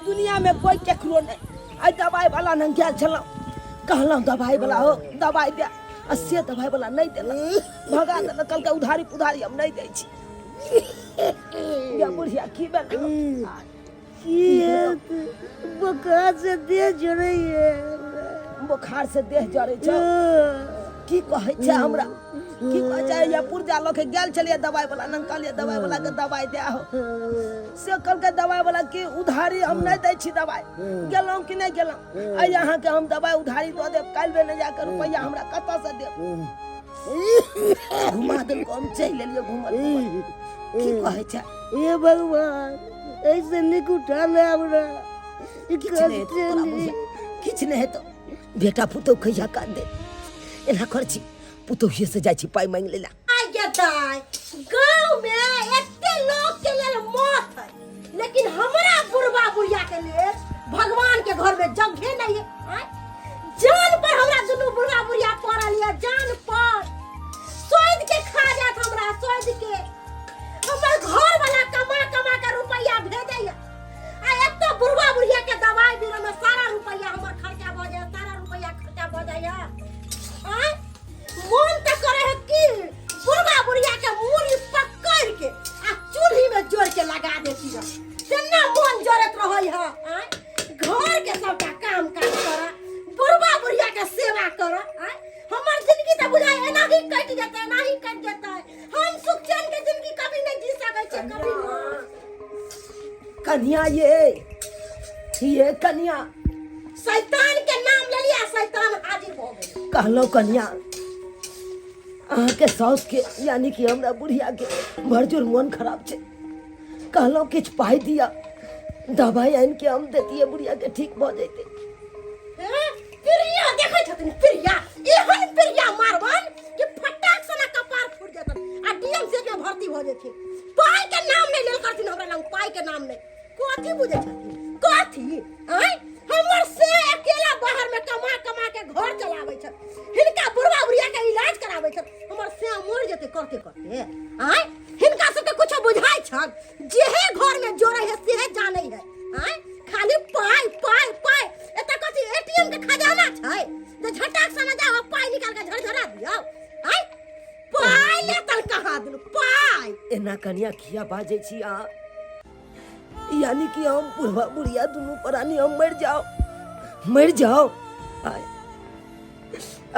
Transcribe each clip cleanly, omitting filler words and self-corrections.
दुनिया में कोई केकरो नहीं आई दवाई वाला न गया छला कहला दवाई वाला हो दवाई दे असे दवाई वाला नहीं देला भगा दे कल के उधारी पुधारी हम नहीं दै छी या बुढ़िया की बेल बुखार से देह जड़े बुखार से देह जड़े छ की कहै छै हमरा की कहै छै या पुरजा ल के गेल छलिए दवाई वाला न कहलिए दवाई वाला के दवाई दे हो से कल के दवाई वाला की उधारी हम नहीं दै छी दवाई गेलौ कि नहीं गेलौ आ यहां के हम दवाई उधारी दो देब काल में न जाकर रुपया हमरा कत से देब घुमा दल को हम चल लेलिए घुमल की कहै छै ये भगवान ऐसे निक उठा ले हमरा किछ नहीं तो बेटा पुतो कहिया का दे एना कर छी पुतोहिए से जाय छी पाई मांग लेला आ गेताय गांव में एते लोग के लेल मौत है लेकिन हमरा बुढ़वा बुढ़िया के लिए भगवान के घर में जगह नहीं है जान पर हमरा दुनु बुढ़वा बुढ़िया पड़ल है जान पर सोइद के खा जात हमरा सोइद के हमर घर वाला कमा कमा के रुपया भेजै है आ एतो बुढ़वा बुढ़िया के दवाई बीरो में सारा रुपया हमर खर्चा भ जाय सारा रुपया खर्चा भ जाय है मन त करे है कि बुढ़वा बुढ़िया के मूड़ी पकड़ के आ चूल्ही में जोड़ के लगा देती है तेना मन जरत रहै है घर के सबटा काम काज कर बुढ़वा बुढ़िया के सेवा कर हमर जिंदगी त बुझाय एना ही कट जतै एना ही कट जतै हम सुख चैन के जिंदगी कभी नहीं जी सकै छै कभी नहीं कन्या ये कन्या शैतान के नाम ले लिया शैतान हाजिर हो गई कहलो कन्या अहाँ के साउस के यानी कि हमरा बुढ़िया के भरजोर मन खराब छे कहलो किछ पाई दिया दवाई आन के हम देतिए बुढ़िया के ठीक भ जैते प्रिया देखै छथिन प्रिया एहन प्रिया मारबन कि फटाक सना कपार फूट जेतन आ डीएमसी में भर्ती भ जेथिन पाई के नाम नहीं लेल करथिन हमरा लंग पाई के नाम नहीं कथि बुझै छथिन कथि हमर से अकेला बाहर में कमा कमा के घर चलाबै छ हिनका बुढ़वा बुढ़िया के इलाज कराबै छ हमर से मर जेते करते करते हिनका सबके कुछ बुझाय छ जेहे घर में जोड़े है सेहे जानै है खाली पाई पाई पाई एता कथि एटीएम के खजाना छै जे झटाक सना जाओ पाई निकाल के झरझरा दियो पाई लेतल कहाँ दिनु पाई एना कन्या खिया बाजे छी आ यानी कि हम बुढ़वा बुढ़िया दोनों प्राणी हम मर जाओ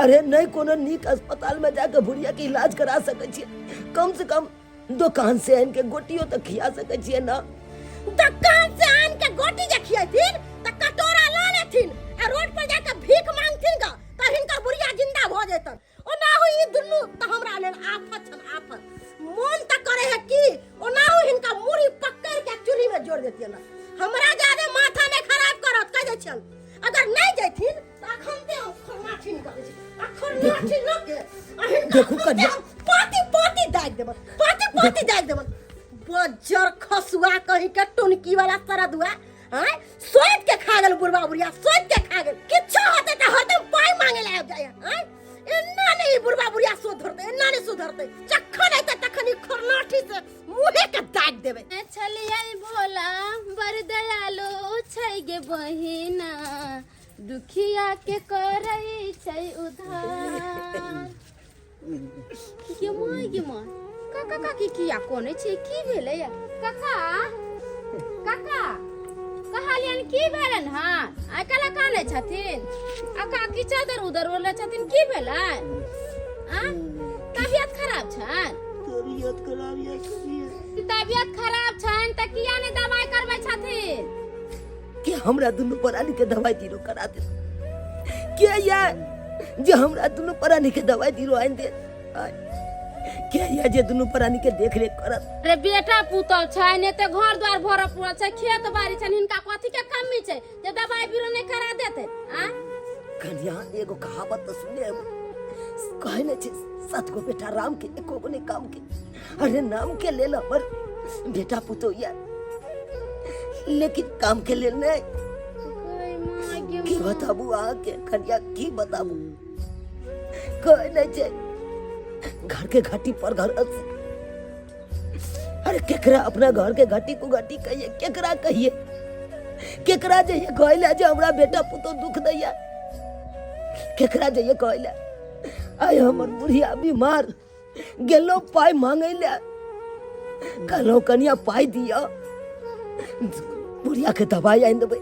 अरे नहीं कोनो नीक अस्पताल में जाकर बुढ़िया के इलाज करा सके छी कम से कम दुकान से आन के गोटियो तो खिया सके छी ना दुकान से आन के गोटी जे खियथिन त कटोरा ला लेथिन आ रोड पर जाकर भीख मांगथिन का त हिनकर बुढ़िया जिंदा भ जेतन ओनाहु ई दुन्नु त हमरा लेल आफत छन आफत मन त करे है कि ओनाहु हिनका मुड़ी पकड़ के चूल्ही में जोड़ देतियन हमरा ज्यादा माथा में खराब करत कह दे छन अगर नहीं जैथिन त अखन ते हम खरमाठी निकालै छी अखन लाठी ल के देखू कन्या पाती पाती दाग देबन पाती दाग देबन बजर खसुआ कहीं के टुनकी वाला सरद हुआ सोच के खा गेल बुढ़वा बुढ़िया सोच के खा गेल किछो होते त हरदम पाई मांगे ले आब जाय एन्ना नहीं बुढ़वा बुढ़िया सुधरते एन्ना नहीं सुधरते जखन आते तखन खरलाठी से मुहे के दाग देबे छलिया भोला बर दयालु छै गे बहिना दुखिया के करई छै उधार के मां काका काकी किया कोने छै की भेलै काका काका कहलियन की भेलन हां आ कला काने छथिन आ काकी चादर उधर वाला छथिन की भेलै तबियत खराब छन तबियत खराब छन त किया ने दवाई करबै छथिन कि हमरा दुनु प्राणी के दवाई दिरो करा दे के या जे हमरा दुनु प्राणी के दवाई दिरो आइन दे के या जे दुनु प्राणी के देख रेख करत रे बेटा पुतल छै ने ते घर द्वार भर पूरा छै खेत बाड़ी छै हिनका कथि के कमी छै जे दवाई बिरो नहीं करा देते कन्या एगो कहावत तो सुने कहे ने छै 7 गो बेटा राम के एको गो नहीं काम के अरे नाम के लेल हमर बेटा पुतो या लेकिन काम के लेल नहीं की बताबू आके कन्या की बताबू कोई नहीं छे घर के घाटी पर घर अरे केकरा अपना घर के घाटी को घाटी कहिए केकरा जे ये कहला जे हमरा बेटा पुतो दुख दैया केकरा जे ये कहला आय हमर बुढ़िया बीमार गेलो पाई मांगे ले कहलो कन्या पाई दिया बुढ़िया के दवाई आइन देबै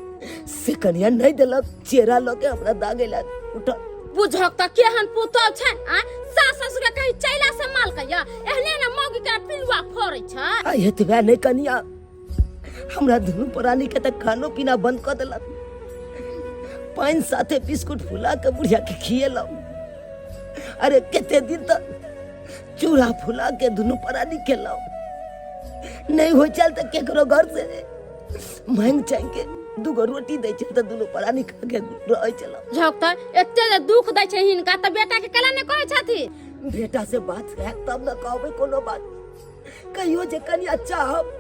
से कन्या नहीं देलक चेहरा लके हमरा दागेला उठ बुझक त केहन पुतो छै आ सास ससुर के कहि चैला से माल कहिया एहने न मौगी के पिलुआ फोड़ै छै आ एतबे नहीं कन्या हमरा दुनू प्राणी के त खानो पीना बंद कर देलक पानी साथे बिस्कुट फुला के बुढ़िया के खिएलौ अरे केते दिन तक चूड़ा फुला के दुनू प्राणी खेलौ नहीं हो चल त केकरो घर से मांग चाह के दूगो रोटी दै छै त दुनू प्राणी खा के रहै छलौ झक त एते जे दुख दै छै हिनका त बेटा के कला ने कहै छथि बेटा से बात है तब न कहबै कोनो बात कहियो जे कन्या चाहब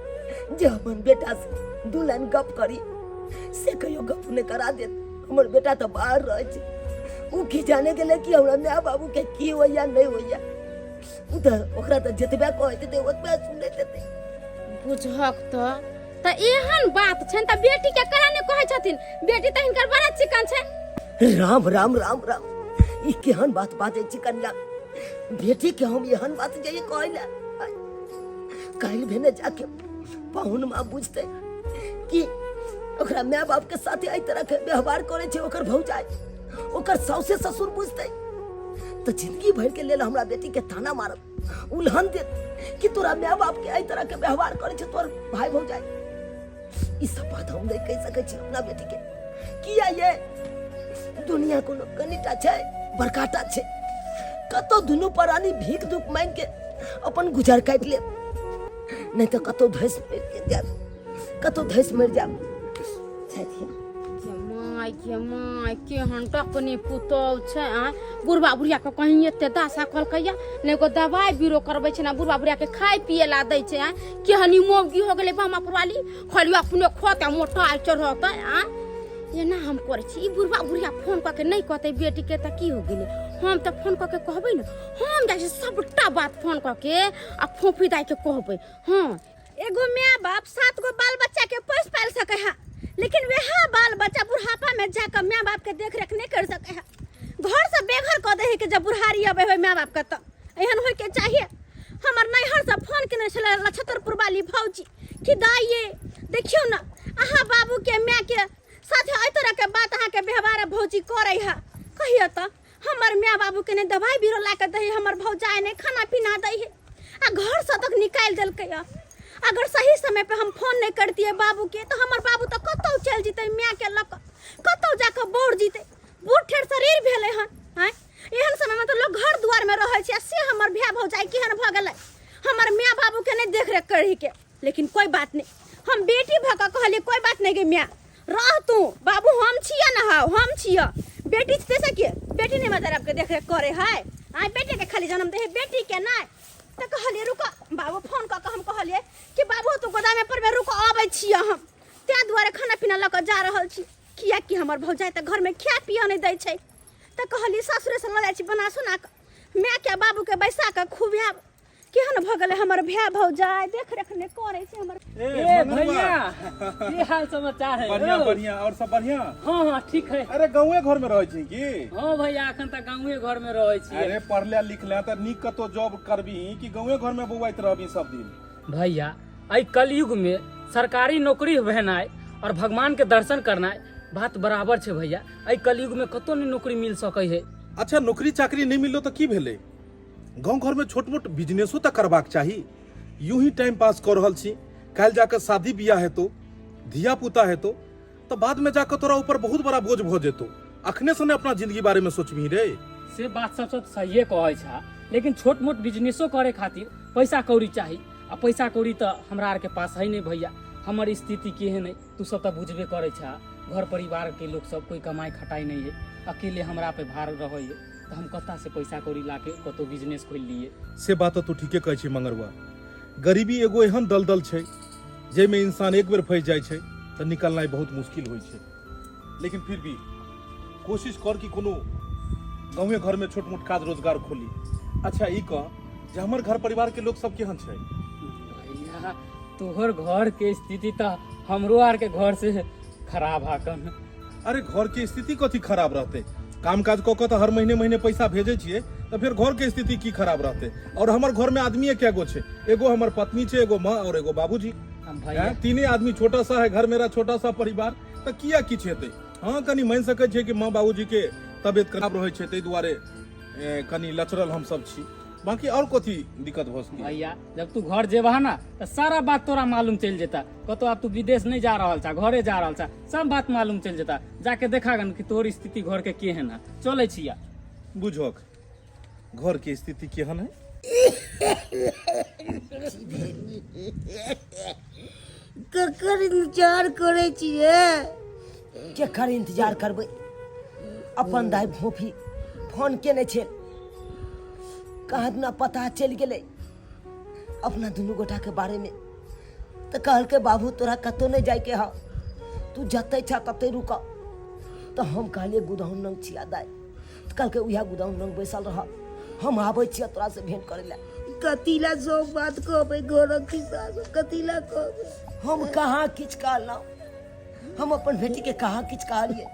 जे अपन बेटा से दू लाइन गप करी से कहियो गप ने करा दे हमर बेटा तो बाहर रहे छै उ की जाने गेले कि हमरा माय बाबू के की होइया नहीं होइया उ त ओकरा त जतबे कहते ते ओतबे सुनै देते बुझक त एहन बात छै त बेटी के कला ने कहै छथिन बेटी त हिनकर बड़ा चिकन छै राम राम राम राम ई केहन बात बाजै छी कन्या बेटी के हम एहन बात जे कहला काल्हि भेने जाके पाहुन माँ बुझते कि ओकरा माय बाप के साथे एहि तरह के व्यवहार करे छै ओकर भौजाई ओकर साउसे ससुर बुझते तो जिंदगी भर के लेल हमरा बेटी के ताना मारत उल्हन देत कि तोरा माय बाप के एहि तरह के व्यवहार करे छै तोर भाई भौजाई ई सब बात हम नहीं कह सकै छी अपना बेटी के किया ये दुनिया कोनो कनिटा छै बड़काटा छै कतो दुनू प्राणी भीख दुख मांग के अपन गुजर काट ले नहीं तो कतो धस मर के जा कतो धस मर जा माय केहन टकनी पुतौल छै आ बुढ़बा बुढ़िया के कहीं एते दासा कहलकैया ने को दवाई बीरो करबै छै ना बुढ़बा बुढ़िया के खाय पिए ला दै छै आ केहनी मोगी हो गेलै बामा पुरवाली खली अपने खोते मोटा चढ़तै आ एना हम करे छी ई बुढ़बा बुढ़िया फोन क के नहीं कहतै बेटी के त की हो गेलै हम त फोन क के कहबै न हम जाइ छी सबटा बात फोन क के आ फोफी दाई के कहबै हां एगो माय बाप 7 गो बाल बच्चा के पोस पाल सके है लेकिन वह बाल बच्चा बुढ़ापा में जाकर माय बाप के देख रेख नहीं कर सके है घर से बेघर क दे है कि जब बुढ़ारी आबे है माय बाप के त एहन होय के चाहिए हमर नैहर से फोन केने छले नक्षत्रपुर वाली भौजी कि दाइये देखियो ना अहाँ बाबू के माय के साथे एहि तरह के बात अहाँ के व्यवहार भौजी करे है कहियो त हमर माय बाबू के ने दवाई बीरो ला के दे हमर भौजाई ने खाना पीना दे है आ घर से तक निकाल देलकै अगर सही समय पे हम फोन नहीं करतिए बाबू के तो हमर बाबू तो कतौ चल जीते माय के लक कतौ जाके बोर जीते बूढ़ ठेर शरीर भेले हन हैं एहन समय में तो लोग घर द्वार में रहे छै से हमर भाई भौजाई केहन भ गेलै हमर माय बाबू के नहीं देख रेख करही के लेकिन कोई बात नहीं हम बेटी भका कहलिए कोई बात नहीं गे माय रह तू बाबू हम छिया ना हम छिया बेटी से के बेटी नहीं मतलब के देख रेख करे है आ बेटे के खाली जन्म दे बेटी के नहीं त कहलिए रुक बाबू फोन क के हम कहलिए कि बाबू तू गोदामे पर में रुक आबै छी हम त्या दुआरे खाना पीना ल के जा रहल छी किया कि हमर भौजाई त घर में खा पिया नहीं दै छै त कहलिए सासुरे से ल जाय छी बना सुना के माय के बाबू के बैसा के खुबिया केहन भ गेलै हमर भाय भौजाई देख रेख ने करे छै हमर ए भैया की हाल समाचार है बढ़िया बढ़िया और सब बढ़िया हां ठीक है अरे गांवे घर में रहै छी की हां भैया अखन त गांवे घर में रहै छी अरे पढ़ले लिखले त नीक कतो जॉब करबी कि गांवे घर में बौआइत रहबी सब दिन भैया आई कलयुग में सरकारी नौकरी भेनाय और भगवान के दर्शन करनाय बात बराबर छै भैया आई कलयुग में कतो नहीं नौकरी मिल सकै है अच्छा नौकरी चाकरी नहीं मिललो तो की भेले गांव घर में छोट मोट बिजनेसो तक करबाक चाही यूं ही टाइम पास कर रहल छी काल जाकर शादी बियाह हेतौ धिया पुता हेतौ तो बाद में जाकर तोरा ऊपर बहुत बड़ा बोझ भ जेतौ अखने से अपना जिंदगी बारे में सोचबी रे से बात सब सही कहै छा लेकिन छोट मोट बिजनेसो करे खातिर पैसा कौड़ी चाहिए आ पैसा कौड़ी तो हमरा आर के पास है नहीं भैया हमर स्थिति केहन है तू सब तो बुझबे करे छा घर परिवार के लोग सब कोई कमाई खटाई नहीं है अकेले हमरा पे भार रहे है तो हम कता से पैसा कौड़ी लाके कतो बिजनेस खोल लिए से बात तो ठीके कहै छी मंगरवा गरीबी एगो एहन दलदल छै जे में इंसान एक बेर फंस जाय छै तो निकलनाइ बहुत मुश्किल होय छै लेकिन फिर भी कोशिश कर कि कोनो गाँवे घर में छोट मोट काज रोजगार खोली। अच्छा ई कह जे हमर घर परिवार के लोग सब केहन छै? भैया तोहर घर के स्थिति तो हमरो आर के घर से खराब हाकन। अरे घर के स्थिति कथी खराब रहते? काम काज कऽ तो हर महीने पैसा भेजे छिए तो फिर घर के स्थिति की खराब रहते? और हमर घर में आदमी क्या गो छै? एगो हमर पत्नी छै, एगो माँ और एगो बाबूजी। भैया तीने आदमी, छोटा सा है घर, मेरा छोटा सा परिवार, तो किया किछ हेतै? हाँ कनी मान सकै छै कि माँ बाबूजी के तबियत खराब रहै छै ताहि दुआरे कनी लचरल हम सब छी, बाकी और कथी दिक्कत भ सकै? भैया जब तू घर जेबह ना तो सारा बात तोरा मालूम चल जेता। कतो अब तू विदेश नहीं जा रहल छा, घरे जा रहल छा, सब बात मालूम चल जेता। जाके देखा गन कि तोर स्थिति घर के केहन है। चले छिया बुझक घर के स्थिति केहन है? ककर इंतजार करे छिए? केकर इंतजार करबै? अपन दाई भोफी फोन केने छै, कहाँ ना पता चल गेलै अपना दुनू गोटा के बारे में। तो कहल के बाबू तोरा कतो नहीं जाए के हा, तू जते छा तते रुक। तो हम कहलिए गुदाउन नंग छिया दाई, तो कहल के उहा गुदाउन नंग बैसल रह, हम आबै छिया तोरा से भेंट करे ला। कतिला सब बात कहबै घर खिस्सा कतिला कहबै? हम कहाँ किछ कहलहुँ, हम अपन बेटी के कहाँ किछ कहलिए?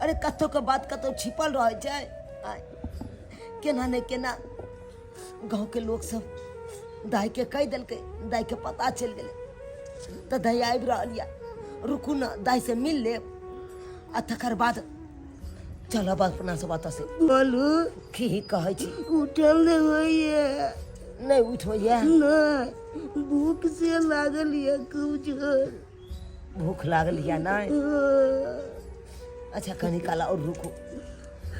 अरे कतो के बात कतो छिपल रह छै। केना ने केना गाँव के लोग सब दाई के कह दिलकै, दाई के पता चल गेलै। तो दाई आबि रहल या, रुकू ना दाई से मिल लेब आ तकर बाद चलब अपना सब ओतऽ से। बोलू की कहै छी? उठल नहीं होइए? नहीं उठबैया? नहीं, भूख से लागल ये खूब जोर। भूख लागल या? नहीं अच्छा कनी काला और रुकू,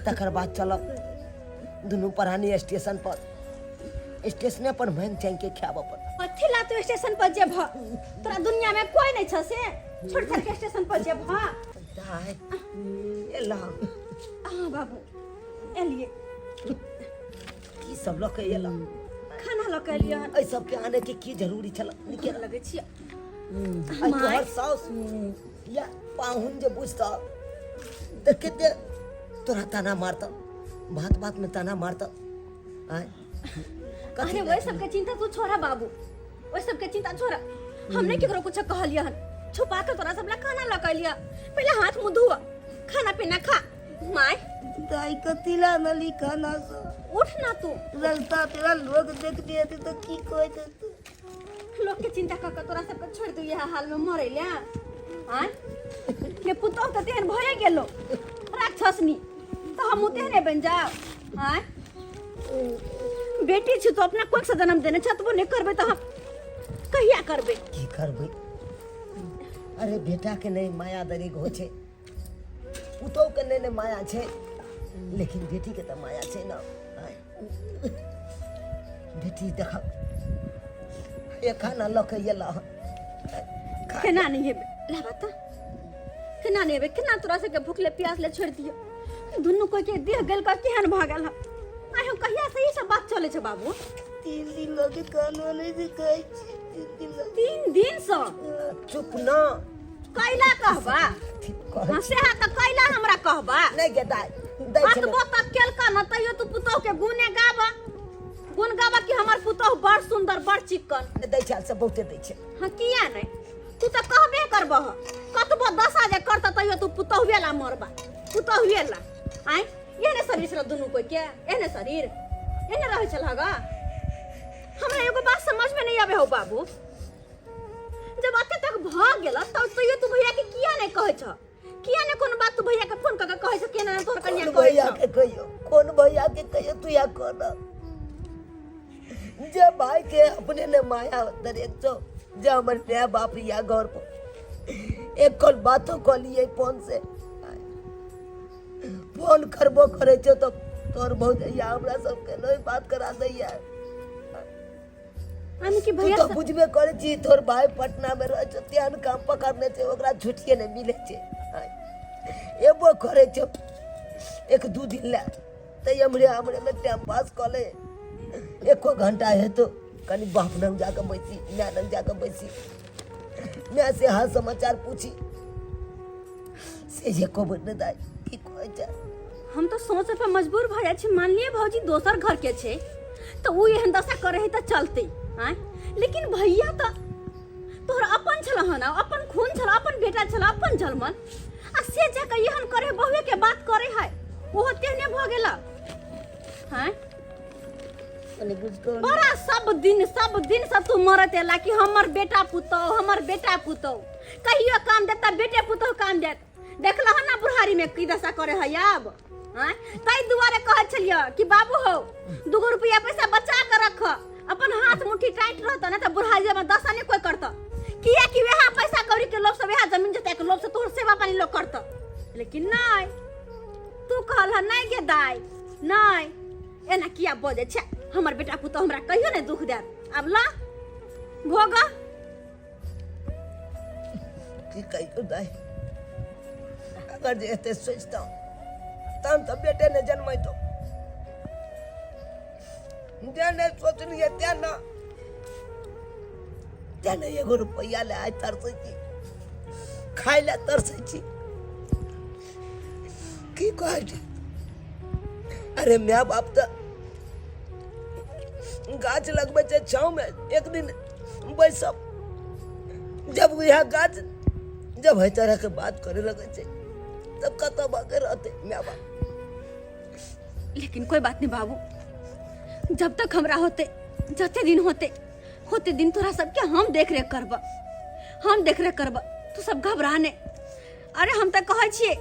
तकर बाद चलब दुनू प्राणी स्टेशन पर। स्टेशन पर मन चैन के खाब अपन। कथी ला तू स्टेशन पर जेब? तोरा दुनिया में कोई नहीं छ से छोड़ छाड़ के स्टेशन पर जेब? दाई एला हाँ बाबू एलिए। की सब लोग के एला? खाना लो के लिए ऐ सब के आने के की जरूरी छल? निकल लगे छिया। आई तोहर साउस या पाहुन जे बुझता तो कितने तोरा ताना मारता, बात बात में ताना मारता। अरे वही सब के चिंता तू छोड़ा बाबू, वही सब के चिंता छोड़ा। हमने केकरो कुछ कहलिया हन, छुपा के तोरा सब ला खाना ला कहलिया। पहले हाथ मुंह धुआ, खाना पीना खा। माय दाई कतिला नली खाना सो? उठ ना तू। रास्ता तेरा लोग देख दिए थे तो की कोई देते? लोग के चिंता कर तोरा सब के छोड़ दू यह हाल में मरे ला। हां के पुतो त तेहन भए गेलो राक्षसनी, तो हम तेहने बन जाओ। हां बेटी छी तो अपना कोख से जन्म देने छतबो नहीं करबे तो हम कहिया करबे? की करबे? अरे बेटा के नहीं माया दरी हो छे, पुतो के नहीं माया छे, लेकिन बेटी के तो माया छे ना। बेटी देखा ये खाना लो के येला केना नहीं हेबे? ला बता केना नहीं हेबे? केना तोरा से के भूखले प्यास ले छोड़ दियो? दुनु को के देह गल का केहन भागल ह? आइ हम कहिया से ई सब बात चले छे बाबू? 3 दिन लगे कानून नहीं दिखाई। 3 दिन से चुप ना कैला कहबा? हां से हा त कैला हमरा कहबा? नहीं गे दाई दाई बात चले बात केल का न तइयो तू पुतोह के गुने गाबा, गुन गाबा कि हमर पुतोह बड़ सुंदर बड़ चिक्कन। दै छाल से बहुते दै छे। हां किया नहीं? तू त कहबे करबह, कतबो दशा जे करता तइयो तू पुतोह वेला मरबा, पुतोह वेला। आइ एने शरीर से दुनु कोई के एने शरीर एने रहे चल हगा। हमरा एगो बात समझ में नहीं आवे हो बाबू, जब अते तक भाग गेला तब तो ये तू भैया के किया नहीं कहै छ? किया ने कोन बात तू भैया के फोन करके कहै छ केना तोर कन्या कहै भैया छ? के कहियो कौन भैया के कहियो तू या कोन जे भाई के अपने ने माया दरेक छो, जे हमर नया बाप या घर पर एक कल बातो क लिए फोन से। फोन करबो करे छो तो तोर बहुत या हमरा सब के नहीं बात करा दैया। हम कि तू भैया तो बुझबे करे छी तोर भाई पटना में रह छ, त्यान काम पकड़ने छे, ओकरा छुट्टिए नहीं मिले छे। एबो करे छो 1-2 दिन ला त हमरे में टाइम पास कर ले। 1 घंटा है तो कनी बाप नंग जाकर बैसी, मैं नंग जाकर बैसी, मैं से हाल समाचार पूछी से ये को बदने दाई की कोई कहै छै हम तो सोचे पे मजबूर भ जाय छी। मान लिए भौजी दोसर घर के छे तो वो एहन दशा करे है तो चलते हैं, लेकिन भैया तो तोहर अपन छल हन, अपन खून छल, अपन बेटा छल, अपन जलमन आ से जाके एहन करे बहुए के बात करे है ओहो तेहने भ गेला हैं। कनी बुझतो बड़ा सब दिन सब तू मरत एला कि हमर बेटा पुतौ कहियो काम देता बेटे पुतौ काम देत। देखला हन ना बुढ़ारी में की दशा करे है अब हैं। ताई दुआरे कहे छलिए कि बाबू हो 2 रुपया पैसा बचा के रख, अपन हाथ मुट्ठी टाइट रहता ना तो बुढ़ारी में दशा नहीं कोई करता। किया कि वह पैसा कौड़ी के लोभ से वह जमीन जता के लोभ से तोहर सेवा पानी लोग करता, लेकिन नहीं तू कहल नहीं गे दाई नहीं एना किया बोझे छे। हमर बेटा पुतो हमरा कहियो नहीं दुख देत। अब ला भोगा की कहियो दाई, अगर जे एते सोचता तहन तो बेटे ने जन्मैतो, जे ने सोचलिए तेने 1 रुपया ले आइ तरसै छी, खाइ ले तरसै छी। की कहै छी अरे माय बाप तो गाछ लगबै छै छाव में, एक दिन बैसब जब यह गाछ जब है तरह के बात करे लगे छै तब कतऽ बाके रहते माय बाप। लेकिन कोई बात नहीं बाबू, जब तक हमरा होते जते दिन होते दिन तोरा सबके हम देख रेख करब तू सब घबरा ने। अरे हम तो कहै छिए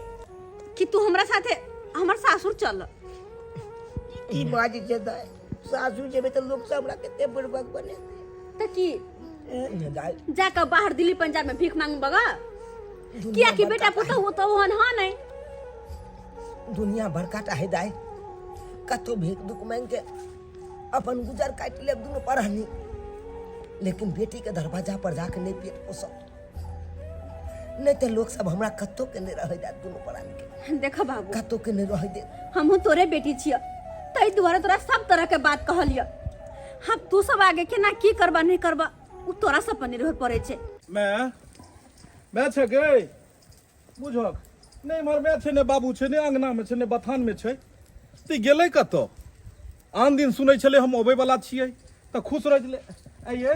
कि तू हमरा साथे हमर सासुर चल। ई बाजी छै दाई, सासुर जेबे त लोग सब हमरा कते बुड़बक बने त की दाई जाकर बाहर दिल्ली पंजाब में भीख मांग बगा किया कि बेटा पुतो वो तो हन हा नहीं। दुनिया बड़का है दाई, कतो भीख दुख मांग के अपन गुजर काट ले दुनो पढ़नी, लेकिन बेटी के दरवाजा पर जाके नहीं पेट पोसब, नहीं तो लोग सब हमरा कतो के नहीं रह जात दुनो पढ़ान के। देखो बाबू कतो के नहीं रह दे, हमहू तोरे बेटी छिया तई दुआरे तोरा सब तरह के बात कहलिया। हम तू सब आगे के ना की करबा नहीं करबा उ तोरा सब पर निर्भर पड़े छे। मैं छे गई बुझक नहीं मर मैं छे ने बाबू छे ने अंगना में छे ने बथान में छे ती गेलै कतो। आन दिन सुनै छले हम अबै वाला छियै त खुश रह गेलै। आइए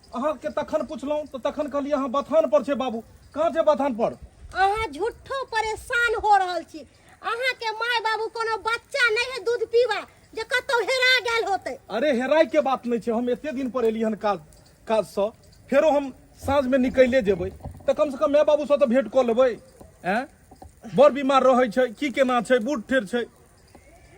अहाँ के तखन पुछलौं त तखन कहलिए अहाँ बथान पर छे बाबू, कहाँ छे बथान पर? अहाँ झूठो परेशान हो रहल छी। अहाँ के माय बाबू कोनो बच्चा नहीं है दूध पीवा जे कतो हेरा गेल होते। अरे हेराय के बात नहीं छे, हम एते दिन पर एलिहन काज स, फेरो हम साँझ में निकले जेबै त कम से कम माय बाबू स त भेंट क लेबै। हैं बड़ बीमार रहै छै, की केना छै, बूढ़ ठेर छै।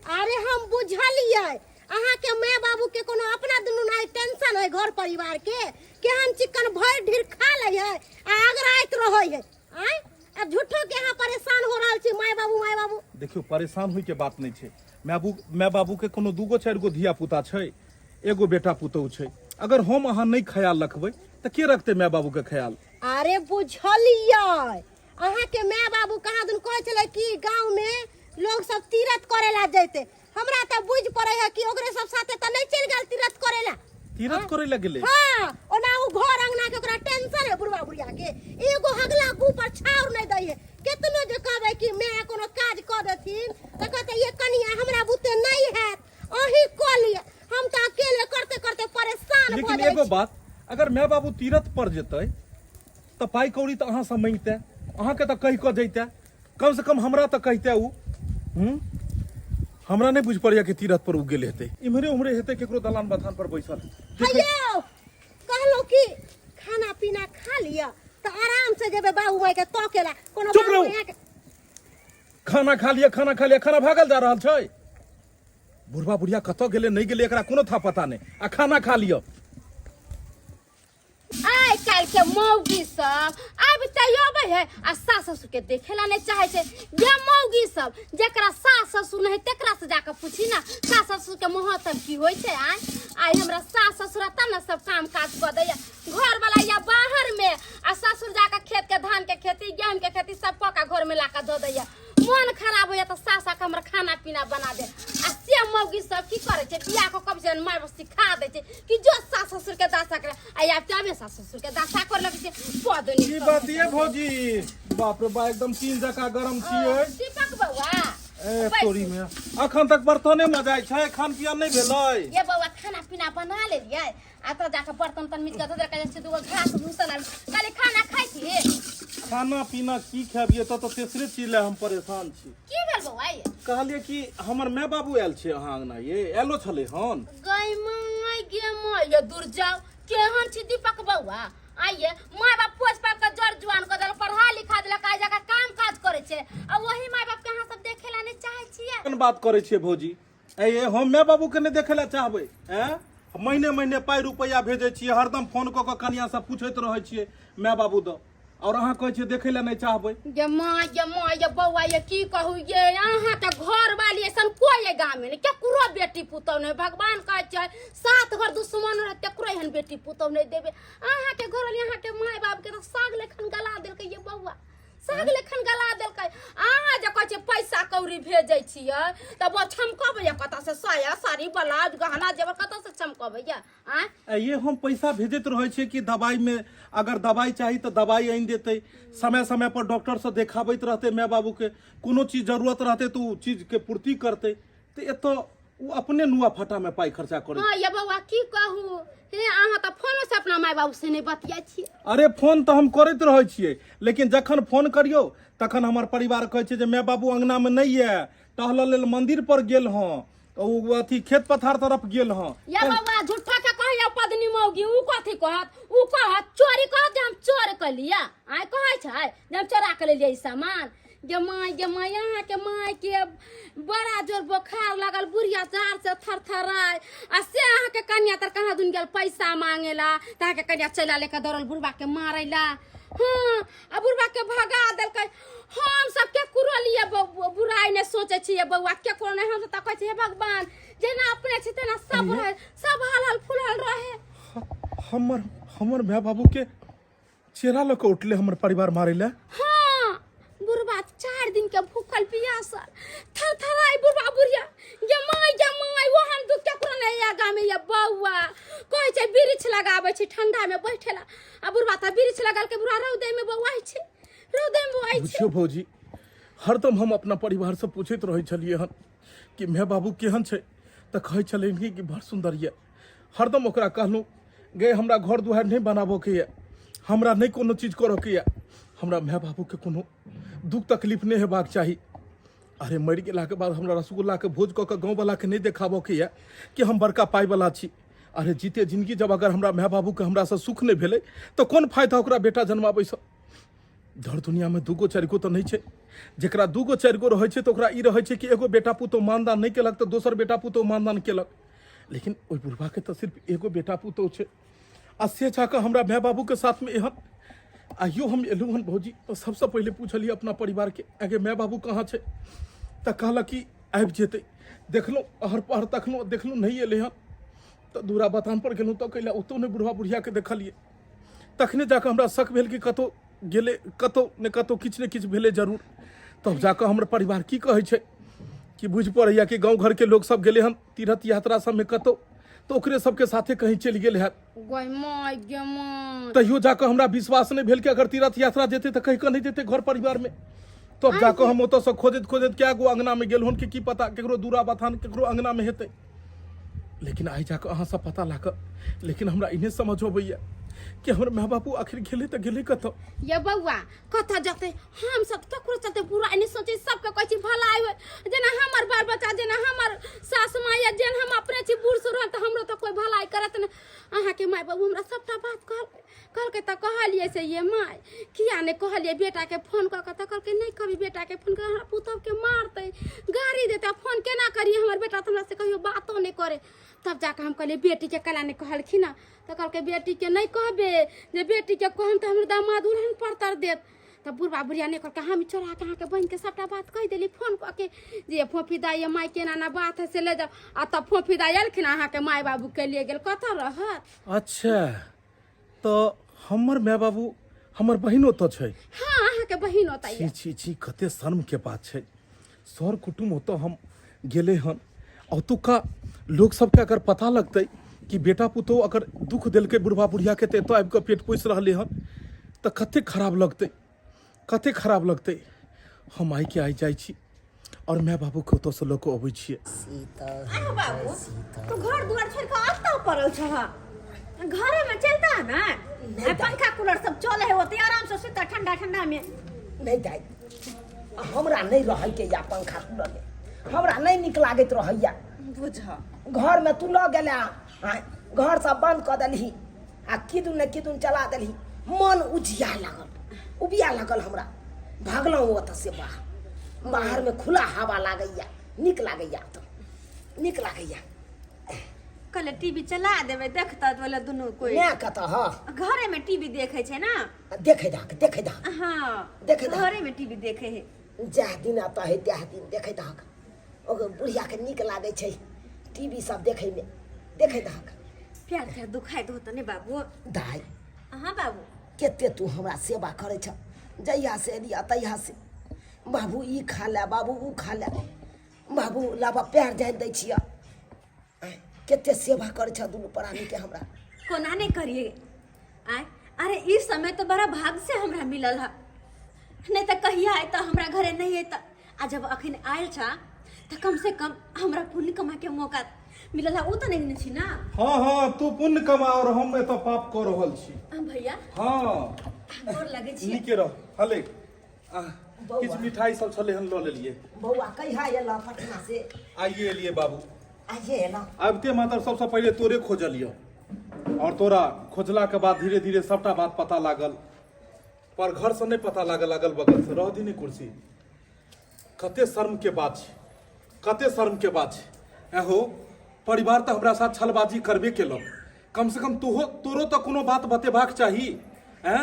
अरे हम बुझलिए अहाँ के माय बाबू के कोनो अपना दुनू नहीं टेंशन है घर परिवार के केहन चिकन भर ढीर खा ले है आगराइत रहै है। आय अब झूठो के यहाँ परेशान हो रहल छी माय बाबू। देखियो परेशान होय के बात नहीं छे। माय बाबू के कोनो 2 गो 4 गो धिया पुता छै, एगो बेटा पुतहु छै। अगर हम अहाँ नहीं ख्याल रखबै त के रखते माय बाबू के ख्याल? अरे बुझलिए अहाँ के माय बाबू कहाँ दिन कहै छले कि गांव में लोग सब तीरथ करे ला जैते। हमरा त बुझ पड़े है कि ओकरे सब साथे त नहीं चल गेल तीरथ करे ला। तीरथ करे ला गेलै? हां ओना उ घर अंगना के ओकरा टेंशन है बुढ़वा बुढ़िया के, एगो हगला गु पर छाउर नहीं दै है। केतनो जे कहबै कि मैं कोनो काज क देथिन त कहते ये कनिया हमरा बुते नहीं है अही क लिए। हम त अकेले करते करते परेशान भ लेकिन जाई। एगो बात, अगर माय बाबू तीरथ पर जेतै त पाई कौड़ी त अहाँ से मांगते, अहाँ के त कहि क जैते, कम से कम हमरा त कहते उ। हमरा नहीं बुझ पड़िया कि तीरथ पर उ गेल हेतै, इम्हरे उम्हरे हेतै केकरो दलान बथान पर बैसल। अयो कहलो कि खाना पीना खा लिया तो आराम से जेबे बाबू माई के तकेला कोनो चुप रहो। यहाँ के खाना खा लिया खाना भागल जा रहल छै। बुढ़वा बुढ़िया कतौ गेले नहीं गेले एकरा कोनो था पता नहीं, आ खाना खा लिया। आइ काल के मौगी सब अब तैयार है आ सास ससुर के देखेला नहीं चाहे छे। जे मौगी सब जेकरा सास ससुर नहीं तेकरा से जाकर पूछी ना सास ससुर के महत्व की होय छे। आई हमरा सास ससुर तब ना सब काम काज क दैया घर वाला या बाहर में, आ ससुर जाकर खेत के धान के खेती गेहूं के खेती सब पका घर में लाकर दे दैया। मन खराब होया तो सास आके हमरा खाना पीना बना दे। आ से मौगी सब की करे छे बियाह को कब से माय सिखा दे छे कि जो सास ससुर के दासा करे। आई आप तबे सास ससुर के दासा कर लगे छे पदनी। की बात ये भौजी, बाप रे बा एकदम तीन जका गरम छियै। दीपक बउआ ए तोरी में अखन तक बर्तने मजाइ छै, खान पियन नहीं भेलै। ये बउआ खाना पीना बना लेलियै आ तो जाके बर्तन तन मिज के धो दे के से दूगो घास भूसा लाल खाली खाना खाइ छी। खाना पीना की खाबिए तो तेसरे चीज ले हम परेशान छी। की भेल बउआ ये कहलिए कि हमर माय बाबू आयल छै अहाँ अंगना, ये एलो छले हन। गई माय गे माय ये दूर जाओ केहन छी दीपक बउआ। आइए माय बाप पोस पाल के जड़ जुआन कर देल, पढ़ा लिखा देलक, आ जगह काम काज करे छे आ वही माय बाप के अहाँ सब देखे ला नहीं चाहे छियै। कोन बात करे छियै भौजी? ए हम माय बाबू के नहीं देखे ला चाहबै? हैं महीने महीने पाई रुपया भेजे छियै, हरदम फोन क के कनिया से पूछैत रहे छियै माय बाबू द, और अहाँ कहै छियै देखे ला नहीं चाहबै। ये माँ ये बउआ ये की कहू ये अहाँ के घर वाली ऐसन कोई ये गाँव में नहीं, केकरो बेटी पुतौ नहीं। भगवान कहै छै 7 घर दुश्मन रहे तेकरो एहन बेटी पुतौ नहीं देबे। अहाँ के घर वाली अहाँ के माय बाप के तो साग लेखन गला देलकै ये बउआ, साग लेखन गला देलकै। अहाँ जे कहै छै पैसा कौड़ी भेजै छियै तब वो छमकबै या कतऽ से साया साड़ी ब्लाउज गहना जेवर कतऽ से छमकबै या ये हम पैसा भेजत रहे छियै कि दवाई में अगर दवाई चाहिए तो दवाई आनि देते, समय समय पर डॉक्टर से देखाबैत रहते माय बाबू के, कोनो चीज जरूरत रहते तो उ चीज के पूर्ति करते। तो एतो उ अपने नुआ फटा में पाई खर्चा करे। हाँ ये बउआ की कहू हे अहाँ तो फोनो से अपना माय बाबू से नहीं बतियाइ छियै। अरे फोन तो हम करैत रहे छियै, लेकिन जखन फोन करियो तखन हमर परिवार कहै छै जे माय बाबू अंगना में नहीं है, टहल लेल मंदिर पर गेल हँ, अथी खेत पथार तरफ गेल हँ। या बाबा झूठा के कहिया पदनी मौगी उ कथी कहत? उ कहत चोरी कहत जे हम चोर कलिया। आइ कहै छै जे हम चोरा के लेलियै सामान। गे माय यहाँ के माय के बड़ा जोर बुखार लगल, बुढ़िया जार से थरथराय आ से अहाँ के कन्या तर कहाँ दुन गेल पैसा मांगेला, ता के कन्या चला लेके दौड़ल बुढ़बा के मारेला। हाँ आ बुढ़बा के भगा देलकै। हम सब के कुरलिए बुराई ने सोचे छियै बउआ, के कोनो नहीं। हम त कहै छियै भगवान जेना अपने छै तेना सब रहे, सब हलहल फुलहल रहे। हमर माय बाबू के चेहरा लके उठले हमर परिवार मारे ले। हाँ बुढ़बा 4 दिन के भूखल पियासल थरथराई बुढ़बा बुढ़िया। गे माय वहन दुख केकरो नहीं या गाँव में ये बउआ। कहै छै वृक्ष लगाबै छै ठंडा में बैठेला, आ बुढ़बा त वृक्ष लगाल के बुढ़ा रौदे में बउआइ छै, रौदे में बउआइ छै। बुझियो भौजी, हरदम हम अपना परिवार से पूछैत रहे छलिए हन कि माय बाबू केहन छै, त कहै छलै कि बड़ सुंदर ये। हरदम ओकरा कहलहुँ गे हमरा घर दुआर नहीं बनाबो के ये, हमरा नहीं कोनो चीज करो के ये, हमरा माय बाबू के कोनो दुख तकलीफ नहीं हेबाक चाही। अरे मरि गेला के बाद हमरा रसगुल्ला के भोज क के गाँव वाला के नहीं देखाबो के ये कि हम बड़का पाई वाला छी। अरे जीते जिंदगी जब अगर हमरा माय बाबू के हमरा से सुख नहीं भेले तो कोन फायदा ओकरा बेटा जन्माबै से। धर दुनिया में 2 4 गो तो नहीं छै, जेकरा 2 4 गो रहे छै तो ओकरा ई रहे छै कि एगो बेटा पुतौ मानदान नहीं केलक तो दोसर बेटा पुतौ मानदान केलक। लेकिन ओइ बुढ़बा के तो सिर्फ एगो बेटा पुतौ छै, आ से जाके हमरा माय बाबू के साथ में एहन। आइयो हम एलहुँ हन भौजी तो सबसे पहले पूछलिए अपना परिवार के आगे माय बाबू कहाँ छै, तो कहलक कि आबि जेतै। देखलहुँ अहर पहर तखनो देखलहुँ नहीं एलै हन, तो दूरा बथान पर गेलहुँ तो कैला ओतौ नहीं बुढ़बा बुढ़िया के देखलिए। तखने जाके हमरा शक भेल कि कतौ गेले, कतौ ने कतौ किछु ने किछु भेले जरूर। तब जाके हमर परिवार की कहै छै कि बुझ पड़ैया कि गाँव घर के लोग सब गेले हन तीर्थ यात्रा सब में कतौ, तो ओकरे सबके साथे कहीं चलि गेल है। तैयो जाके हमरा विश्वास नहीं भेल कि अगर तीर्थ यात्रा जेते तो कहीं का नहीं देते घर परिवार में। तब जाके हम ओतऽ से खोजैत क्या गो अंगना में गेल हन कि की पता केकरो दूरा बथान केकरो अंगना में हेतै। लेकिन आई जाके अहाँ सब पता लाक, लेकिन हमरा इन्हें समझ अबैया कि हमर माय बाबू आखिर गेले तो गेले कतौ। ये बउआ कतऽ जते हम सब ककरो चलते बुरा नहीं सोचे, सबके कहै छी भलाई होय। जेना हमर बाल बच्चा, जेना हमर सास माँ या जेना हम अपने छी बूढ़ सूढ़ तो हमरो तो कोई भलाई करत न। अहाँ के माय बाबू हमरा सबटा बात कहलकै तो कहलिए से ये माय किया नहीं कहलिए बेटा के फोन क के, तो कहलकै नहीं कभी बेटा के फोन कर हमरा पुतौ के मारतै गाड़ी देतै, फोन केना करिए हमर बेटा तो हमरा से कहियो बातो नहीं करे। तब जाके हम कहलिए बेटी के कला नहीं कहलखिन न, तो कहलकै बेटी के नहीं कहबे, जे बेटी के कहम तो हमर दामाद उल्हन पड़तर देत। तब बुढ़बा बुढ़िया नहीं कहलकै हम चोरा के अहाँ के बहन के सबटा बात कह देली फोन क के जे फोफी दाई माय के ना बात है से ले जाओ। आ तब फोफी दाई एलखिन अहाँ के माय बाबू के लिए गेल कतऽ रहत। अच्छा तो हमर माय बाबू हमर बहिनो तो छै। हाँ अहाँ के बहिन होता छी छी छी कते शर्म के बात छै। सर कुटुम ओतऽ हम गेले हन, ओतुका लोग सबके अगर पता लगतै कि बेटा पुतौ अगर दुख देलकै बुढ़बा बुढ़िया के तो आबि कऽ पेट पोसि रहले हन तो कते खराब लगतै, कते खराब लगतै। हम आई के आई जाइ छी और मैं बाबू के ओतऽ से लऽ कऽ अबै छियै। अरे बाबू तू घर दुआर छोड़ के आता पड़ल छ घरे में चलता है ना पंखा कूलर सब चले है ओते आराम से सुता ठंडा ठंडा में नहीं दाई हमरा नहीं रहे के या पंखा कूलर में हमरा नहीं निक लागत रहैया बुझ घर में तू ल गेला घर सब बंद कर देलही आ किदुन ने किदुन चला देलही मन उजिया लागल उबिया लागल हमरा भागलौं ओतऽ से बाहर में खुला हवा लागैया निक लागैया तो निक लागैया कल टीवी चला देवे देखता वाला दोनों कोई मैं कहता हां घरे में टीवी देखे छे ना देखे दा हां देखे दा घरे में टीवी देखे है जा दिन आता है त्या दिन देखे दा ओगे बुढ़िया के निक लागे छै टीवी सब देखे में देखे दा प्यार प्यार दुखाई दो तने बाबू दाई हां बाबू केते तू हमरा सेवा करे छ जइया से एलिया तइया से बाबू ई खा ले बाबू ऊ खा ले बाबू लाबा प्यार जान दै छिया केते सेवा करे छ दुनु प्राणी के हमरा कोना ने करिए आय अरे इस समय तो बड़ा भाग से हमरा मिलल है नहीं तो कहिया आए तो हमरा घरे नहीं है आ जब अखन आयल छा तो कम से कम हमरा पुण्य कमा के मौका मिलल है उ तो नहीं छी ना। हाँ तू पुण्य कमा और हम एतऽ पाप कर रहल छी। भैया हाँ गोर लगे छी नीके रह हले किछ मिठाई सब छले हन ल लेलिए। बौआ कहिया एला पटना से आइए एलिए बाबू आइए एला आबते मात्र सबसे पहले तोरे खोजलियो और तोरा खोजला के बाद धीरे धीरे सबटा बात पता लागल पर घर से नहीं पता लागल अगल बगल से रह दी नहीं कुर्सी कते शर्म के बात छै कते शर्म के बात छै एहो परिवार तो हमरा साथ छलबाजी करबे केलक कम से कम तोरो तो कोनो बात बतेबाक चाही हैं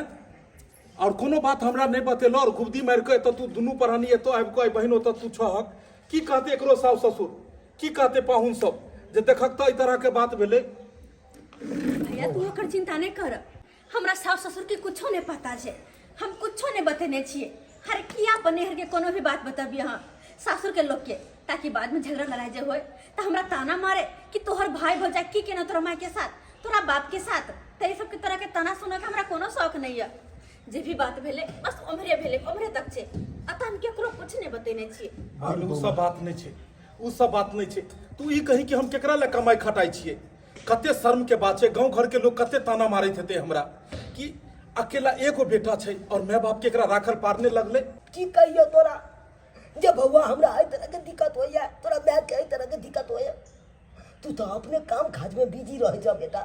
और कोनो बात हमरा नहीं बतेलो और गुब्दी मार के तो तू दुनू प्राणी एतो आबि के बहिन ओतऽ तू छहक की कहते एकरो सास ससुर की कहते पाहुन सब जे देखक तो ई तरह के बात भेले। भैया तू ओकर चिंता नहीं कर हमरा सास ससुर के कुछो नहीं पता छे हम कुछो नहीं बतेने छिए हर किया बनेहर के कोनो भी बात बताबिए हां सासुर के लोग के ताकि बाद में झगड़ा लड़ाई जे होए तो हमरा ताना मारे कि तोहर भाई भौजा की केना तोरा माई के साथ तोरा बाप के साथ ते सब के तरह के ताना सुने के हमरा कोनो शौक नहीं है जे भी बात भेले बस ओमरे भेले ओमरे तक छे अतः हम केकरो कुछ नहीं बतेने छिए। उ सब बात नहीं छे उ सब बात नहीं छे तू ई कही कि हम केकरा ले कमाई खटाई छिए कते शर्म के बात छे गांव घर के लोग कते ताना मारे थे हमरा कि अकेला एगो बेटा छे और माय बाप केकरा राखल पारने लगले की कहियो तोरा जब बउआ हमरा आई तरह के दिक्कत होइया तोरा बैग के आई तरह के दिक्कत होइया तू तो अपने काम काज में बिजी रह जा बेटा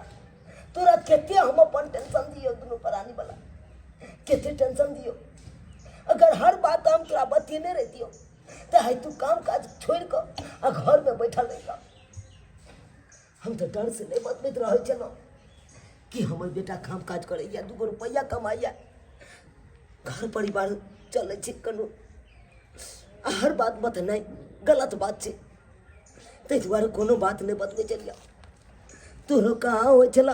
तोरा केते हम अपन टेंशन दियो दुनु प्राणी वाला केते टेंशन दियो अगर हर बात हम तोरा बतिने रहतियो तो है तू काम काज छोड़ के आ घर में बैठल रहिया हम तो डर से नहीं बतबैत रहे चलो कि हमर बेटा काम काज करैया 2 रुपया कमाइया घर परिवार चले छै कनो हर बात बतनाई गलत बात छै ते दुआरे कोनो बात नहीं बतबे चलिया तोरो कहाँ हो चला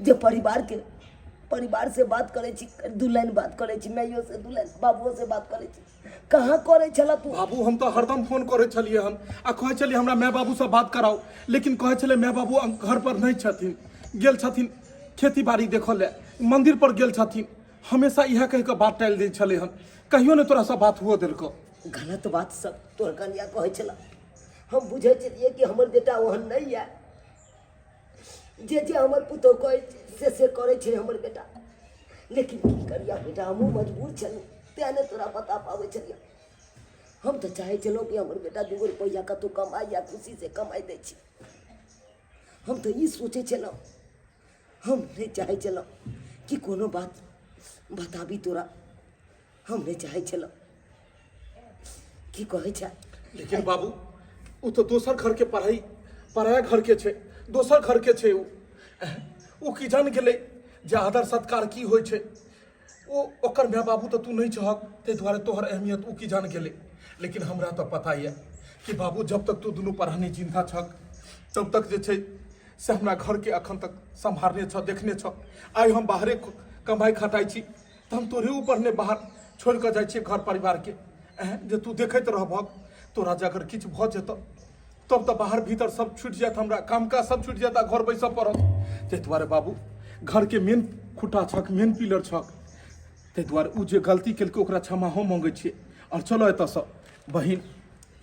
जे परिवार से बात करे छी 2 लाइन बात करे छी माइयो से 2 लाइन बाबुओ से बात करे छी कहाँ करे छला तू बाबू हम तो हरदम फोन करे छलिए हन आ कहे छलिए हमरा माय बाबू से बात कराओ लेकिन कहे छले माय बाबू घर पर नहीं छथिन गेल छथिन खेती बाड़ी देखो ले मंदिर पर गेल छथिन हमेशा यह कह के बात टाल दे छले हन कहियो ने तोरा से बात हुओ देल को गलत बात सब तोर कन्या कहे छला हम बुझे छलिए कि हमर बेटा ओहन नहीं है जे हमर पुतो कहे से करे छे हमर बेटा लेकिन की करिया बेटा हम मजबूर छलू तेने तोरा बता पावे छलिए हम तो चाहे चलो कि हमर बेटा 2 रुपया कतो कमाई या खुशी से कमाई दे छी हम तो ये सोचे चलो हम नहीं चाहे चलो कि कोनो बात बताबी तोरा हम नहीं चाहे चलो की कहे छा लेकिन बाबू उ तो दोसर घर के पढ़ाई घर के छे दोसर घर के छे उ की जान गेले जे आदर सत्कार की होय छे ओकर माय बाबू तो तू नहीं चाहक ते द्वारे तोहर अहमियत उ की जान गेले लेकिन हमरा तो पता है कि बाबू जब तक तू दुनू पढ़ानी जिंदा छक तब तक जे छे से हमरा घर के अखन तक संभालने छ देखने छ आई हम बाहरे कमाई खटाई छी त हम तोरे ऊपर ने बाहर छोड़ के जाय छी घर परिवार के जे तू देखैत रहबक तोरा जे अगर किछु भ जेत तब तो बाहर भीतर सब छूट जात हमरा काम का सब छूट जाता घर बैसा पड़त ते द्वारे बाबू घर के मेन खुटा छक मेन पिलर छक ते द्वारे उ जे गलती केलके ओकरा क्षमा हम मांगे छी और चलो एत से बहिन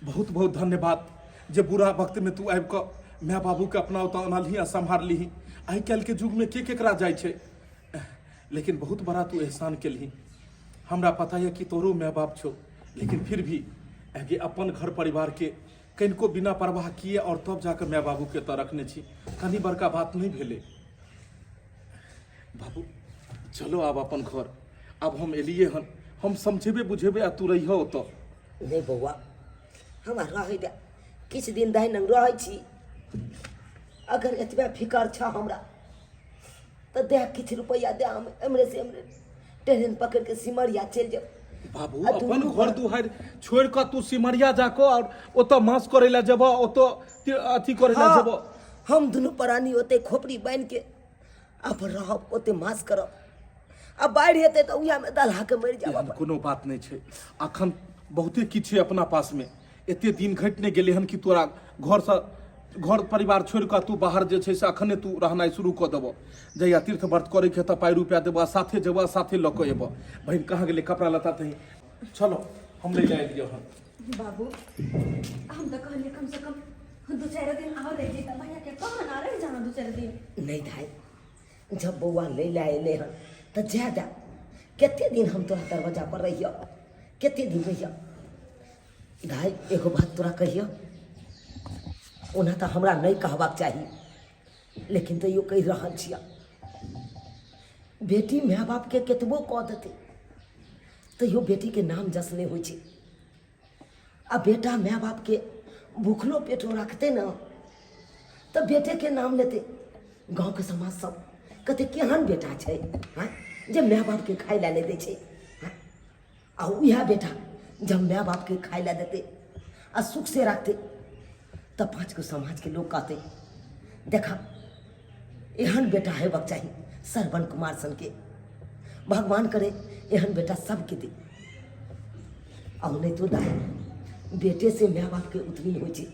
बहुत बहुत धन्यवाद जे बुरा वक्त में तू आबि कऽ माय बाबू के अपना ओतऽ अनलही आ सम्हारलीही। आइ काल्हि के युग में के केकरा जाइ छै, लेकिन बहुत बड़ा तू एहसान केलही। हमरा पता है कि तोरो माय बाप छो, लेकिन फिर भी आगे अपन घर परिवार के कनिको बिना परवाह किए और तब जाकर माय बाबू के तो रखने छी, कनी बड़का बात नहीं भेले। बाबू चलो आब अपन घर, अब हम एलिए हन, हम समझेबे बुझेबे आ तू रहिह ओतऽ। नहीं बौआ, हमरा रह दे, किछु दिन दाइ नंग रहै छी। अगर एतबे फिकर छ हमरा तो दे किछु रुपया दे, हम एमरे से एमरे ट्रेन पकड़ के सिमरिया चल जाओ। बाबू अपन घर दुहार छोड़ कर तू सिमरिया जाको और ओतऽ मास करे ला जब, ओतऽ अथी करे ला जब। हम दुनू प्राणी ओते खोपड़ी बांध के अब रहब, ओते मास करब। अब बाढ़ हेतै तो उहा में दलहा के मर जाब। कोनो बात नहीं छै, अखन बहुते किछु छै अपना पास में। एते दिन घटि नहीं गेले हन कि तोरा घर से घर परिवार छोड़ कर तू बाहर जे छै से अखने तू रहनाइ शुरू कऽ देबो। जहिया तीर्थ व्रत करे के तऽ पाइ रुपया देबो, साथे जेबो, साथे लऽ कऽ एबो। बहिन कहाँ गेले कपड़ा लत्ता तही, चलो हम ले जाए दियो हन। बाबू हम तो कहलिए कम से कम 2-4 दिन और रह जेता, भैया के कहाँ ना रह जाना 2-4 दिन। नहीं धाय, जब बौआ ले ला एले हन तो ज्यादा केते दिन हम तोरा दरवाजा पर रहियो, केते दिन रहियो। धाय एगो बात तोरा कहियो, ओना तो हमरा नहीं कहबाक चाही, लेकिन तैयो कहि रहल छियै। बेटी माय बाप के केतबो कह देते तैयो बेटी के नाम जस नहीं होइ छै। आ बेटा माय बाप के भूखलो पेटो रखते न तो बेटे के नाम लेते। गाँव के समाज सब कहते केहन बेटा छै, हाँ जे माय बाप के खाय ला नहीं दै छै। हाँ? आ उहा बेटा जब माय बाप के खाय ला देते आ सुख से रखते तब 5 गो समाज के लोग कहते देखा एहन बेटा हेबाक चाही श्रवण कुमार सन के। भगवान करे एहन बेटा सबके दे। और नहीं तो दाई बेटे से माय बाप के उत्पन्न होइ छै,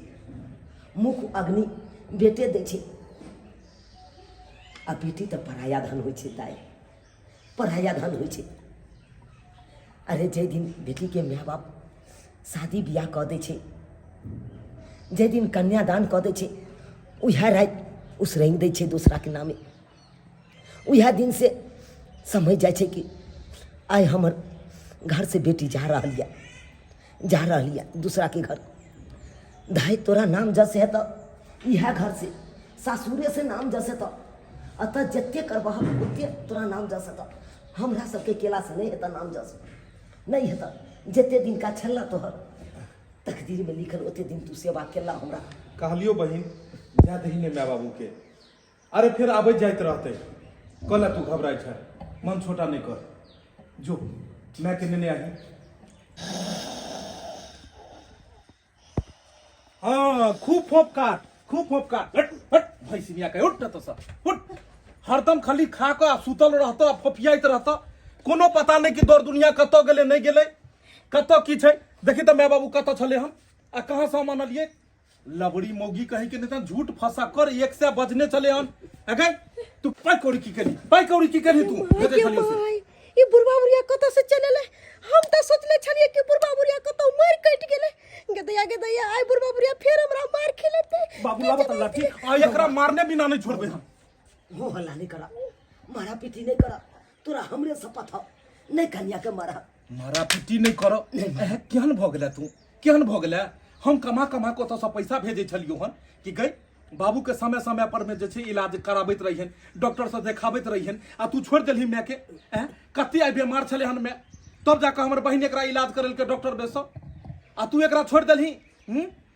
मुख अग्नि बेटे दै छै। आ बेटी तो पराया धन होइ छै दाई, पराया धन होइ छै। अरे जे दिन बेटी के माय बाप शादी बियाह कऽ दै छै, जे दिन कन्यादान कऽ दै छै, उएह राति उसरंग दै छै दूसरा के नामे। उएह दिन से समझ जाइ छै कि आइ हमर घर से बेटी जा रही है दूसरा के घर। धाय तोरा नाम जस है तो इह घर से सासुरे से नाम जस है तो अतः जत्ते करबह ओते तोरा नाम जस है। हमरा सबके केला से नहीं है नाम जस, नहीं है जते दिन का छल्ला तोहर तकदीर में लिखल ओते दिन तू सेवा केला। हमरा कहलियो बहिन जा दही ने माय बाबू के, अरे फिर आबैत जाइत रहते। कल तू घबराई छै, मन छोटा नहीं कर, जो मैं के नेने आई। हाँ खूब फोप काट हट हट भैंसिया के उठ तो सब उठ। हरदम खाली खा के सुतल रहता, फोफियाइत रहता, कोनो पता नहीं कि दौड़ दुनिया कतौ गेले नहीं गेले, कतौ की छै। देखी तो माय बाबू कतौ छले हम आ कहाँ से हम आनलिए। लबड़ी मौगी कही के नहीं झूठ फंसा कर 1 से बजने चले हन। अगे तू पाई कौड़ी की करी तू भेजे छलिए से। ई बुढ़वा बुढ़िया कत से चलेले, हम त सोचले छलिए कि बुढ़वा बुढ़िया कत मार कट गेले। गदया आइ बुढ़वा बुढ़िया फिर हमरा मार खिलेते। बाबू लाबत लाठी आ एकरा मारने बिना नहीं छोड़बे हम। हो हल्ला नहीं करा, मारा पीटी नहीं करा, तोरा हमरे शपथ हो नहीं कन्या के मारा पीटी नहीं करो। केहन भ गेला तू, केहन भ गेला। हम कमा के ओतऽ से पैसा भेजे छलियो हन कि गई बाबू के समय समय पर में जे छै इलाज कराबैत रहिहन, डॉक्टर से देखाबैत रहिहन। आ तू छोड़ देलही माय के। कते आई बीमार छले हन माय, तब जाकर हमर बहिन एकरा इलाज करल के डॉक्टर बेस। आ तू एकरा छोड़ देलही,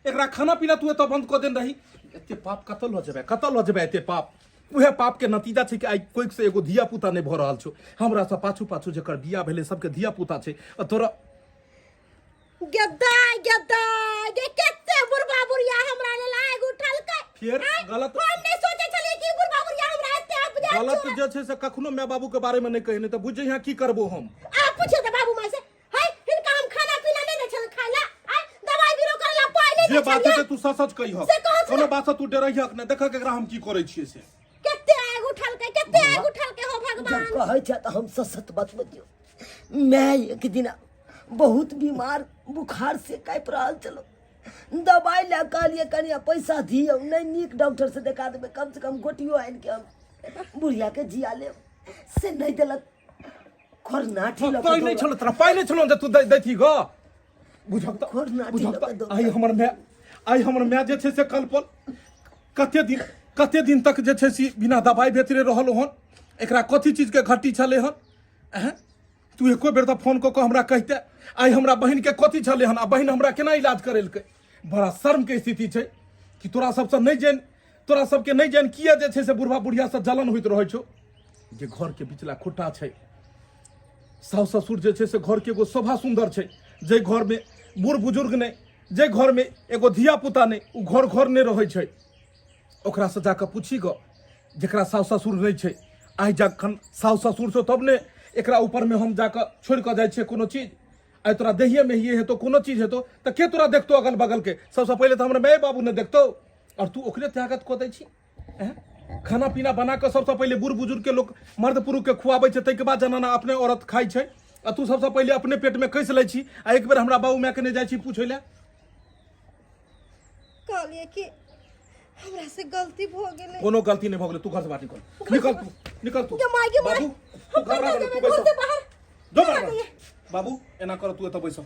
एकरा खाना पीना तू एतऽ बंद कऽ देन रही। एते पाप कतल हो जेबे एते पाप। उहे पाप के नतीजा छै कि आई कोई से एगो धिया पुता नहीं भ रहल छौ। हमरा से पाछू जेकर बियाह भेले सबके धिया पुता छै। तोरा गद्दा ये केते बुढ़वा बुढ़िया हमरा ले लाग उठल के फिर गलत हम नहीं सोचे छलिए कि बुढ़वा बुढ़िया हमरा एते आप जा गलत जे छै से कखनो माय बाबू के बारे में नहीं कहि, नहीं तो बुझे यहाँ की करबो हम। आ पूछे त बाबू माय से है इनका हम खाना पीना नहीं दे छल खाला, आ दवाई बीरो करला पहिले जे बात है तू सच कहि हो, कोनो बात से तू डरही हक न। देख केकरा हम की करे छियै से। केते आग उठल के हो भगवान। जब कहे छ तो हम सच बात बतियो। मैं एक दिन बहुत बीमार बुखार से काँप रहल चलो, दवाई ले कहलिए कनिया पैसा दियो नहीं नीक डॉक्टर से देखा देबे कम से कम गोटियो आनि के हम बुढ़िया के जिया ले से नहीं देलक खरनाठी लग पाई नहीं छलो तोरा पाई नहीं छलो जे तू दैथी ग बुझक खरनाठी बुझक लग आई हमर माय जे छै से कल्पल कते दिन तक जे छै से बिना दवाई भेतरे रहल हन एकरा कथी चीज के घट्टी छले हन हैं तू एको बेर त फोन क के हमरा कहते आई हमरा बहिन के कथी छले हन आ बहिन हमरा केना इलाज करेलकै बड़ा शर्म के स्थिति छै कि तोरा सबसे नहीं जान तोरा सबके नहीं जान किया जे छै से बुढ़वा बुढ़िया से जलन होइत रहै छौ जे घर के बिचला खुट्टा छै सास ससुर जे छै से घर के एगो शोभा सुंदर छै जे घर में बूढ़ बुजुर्ग नहीं जे घर में एगो धिया पुता नहीं उ घर नहीं रहै छै ओकरा से जाके पूछी ग जेकरा सास ससुर नहीं छै आई जखन सास ससुर से तब ने एकरा ऊपर में हम जाके छोड़ के जाय छै कोनो चीज आई तोरा देहिए में ये हेतो कोनो चीज हेतो त के तोरा देखतो अगल बगल के सबसे पहले तो हमरे माय बाबू ने देखतो और तू ओकरे त्यागत को दै छी खाना पीना बना के सबसे पहले बूढ़ बुजुर्ग के लोग मर्द पुरुष के खुआबै छै तै के बाद जनाना अपने औरत खाइ छै आ तू सबसे पहले अपने पेट में कैस लै छी आ एक बेर हमरा बाबू माय के ने जाय छी पूछै ले कहलिए कि हमरा से गलती भ गेलै कोनो गलती नहीं भ गेलै तू घर से बाहर निकल तू ये माय बाबू तू घबरा गेल तू घर से बाहर जो बाबू एना कर तू एत बैस